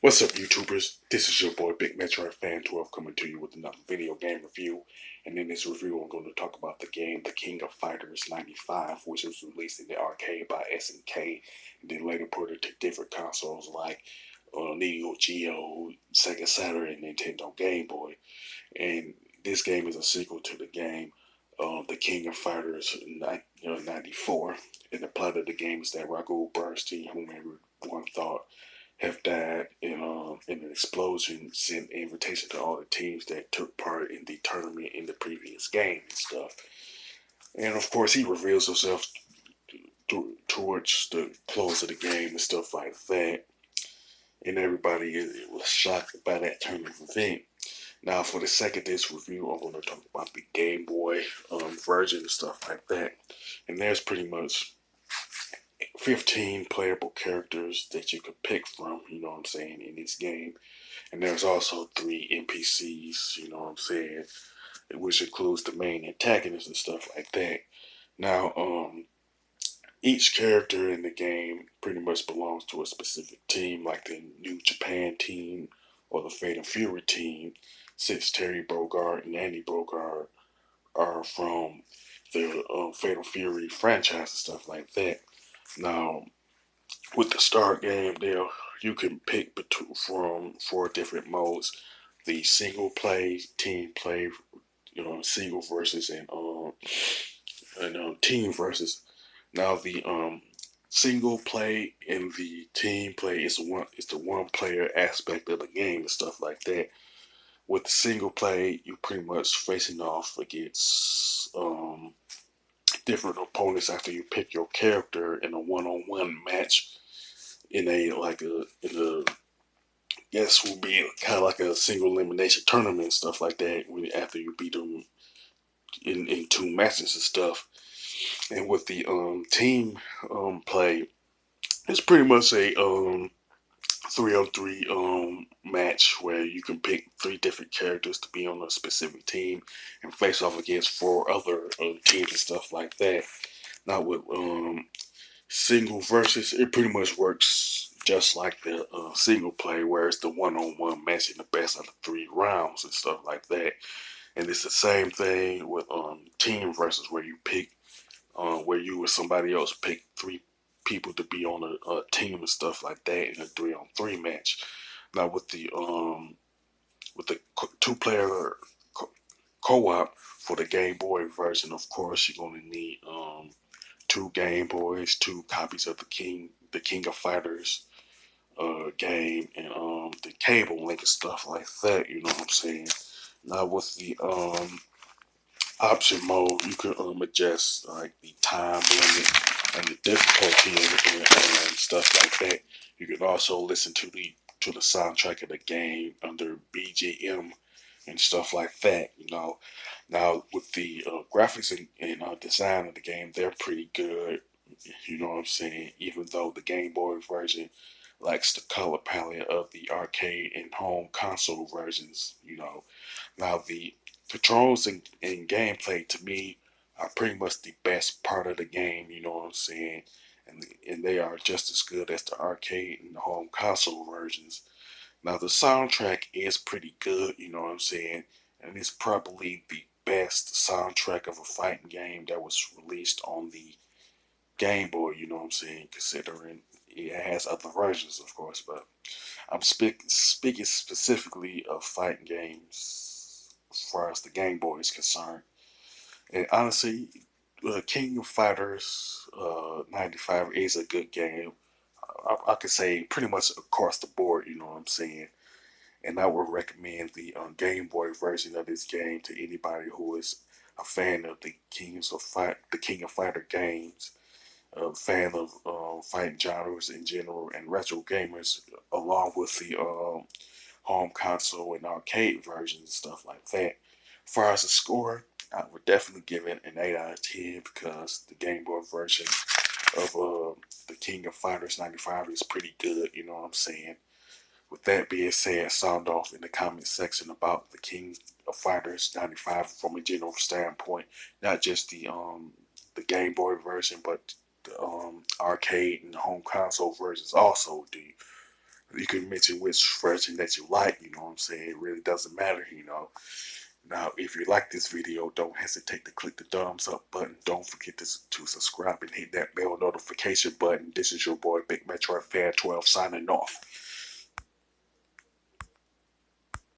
What's up, YouTubers? This is your boy Big Metro Fan 12 coming to you with another video game review. And in this review, I'm going to talk about the game The King of Fighters 95, which was released in the arcade by SNK, and then later ported to different consoles like Neo Geo, Sega Saturn, and Nintendo Game Boy. And this game is a sequel to the game The King of Fighters 94. And the plot of the game is that Raul Bernstein, whom everyone thought have died in an explosion, sent invitation to all the teams that took part in the tournament in the previous game and stuff. And of course, he reveals himself towards the close of the game and stuff like that. And everybody was shocked by that turn of event. Now, for the sake of this review, I'm going to talk about the Game Boy version and stuff like that. And there's pretty much 15 playable characters that you could pick from, you know what I'm saying, in this game. And there's also 3 NPCs, you know what I'm saying, which includes the main antagonist and stuff like that. Now, each character in the game pretty much belongs to a specific team, like the New Japan team or the Fate and Fury team, since Terry Bogard and Andy Bogard are from the Fatal Fury franchise and stuff like that. Now, with the start game, there you can pick from 4 different modes: the single play, team play, single versus, and team versus. Now the single play and the team play is the one player aspect of the game and stuff like that. With the single play, you pretty much facing off against different opponents after you pick your character in a one-on-one match in a guess will be kind of like a single elimination tournament and stuff like that after you beat them in 2 matches and stuff. And with the team play, it's pretty much a 3-on-3 match where you can pick 3 different characters to be on a specific team and face off against 4 other teams and stuff like that. Now with single versus, it pretty much works just like the single play, where it's the one-on-one matching the best of the 3 rounds and stuff like that. And it's the same thing with team versus, where you pick, where you or somebody else pick 3 people to be on a team and stuff like that in a 3-on-3 match. Now with the 2-player co-op for the Game Boy version, of course, you're gonna need 2 Game Boys, 2 copies of the King of Fighters game, and the cable link and stuff like that. You know what I'm saying? Now with the option mode, you can adjust like the time limit and the difficulty and stuff like that. You can also listen to the soundtrack of the game under BGM and stuff like that. You know, now with the graphics and design of the game, they're pretty good. You know what I'm saying? Even though the Game Boy version lacks the color palette of the arcade and home console versions. You know, now the controls and gameplay to me are pretty much the best part of the game. You know what I'm saying? And they are just as good as the arcade and the home console versions. Now the soundtrack is pretty good, you know what I'm saying, and it's probably the best soundtrack of a fighting game that was released on the Game Boy, you know what I'm saying, considering it has other versions, of course, but I'm speaking specifically of fighting games as far as the Game Boy is concerned. And honestly, King of Fighters 95 is a good game. I could say pretty much across the board, you know what I'm saying. And I would recommend the Game Boy version of this game to anybody who is a fan of the King of Fighter games, a fan of fighting genres in general, and retro gamers, along with the home console and arcade versions and stuff like that. As far as the score, I would definitely give it an 8 out of 10, because the Game Boy version of the King of Fighters 95 is pretty good, you know what I'm saying. With that being said, sound off in the comment section about the King of Fighters 95 from a general standpoint, not just the Game Boy version, but the arcade and home console versions also. Do You can mention which version that you like, you know what I'm saying? It really doesn't matter, you know. Now, if you like this video, don't hesitate to click the thumbs up button. Don't forget to subscribe and hit that bell notification button. This is your boy, Big Metroid Fan 12, signing off.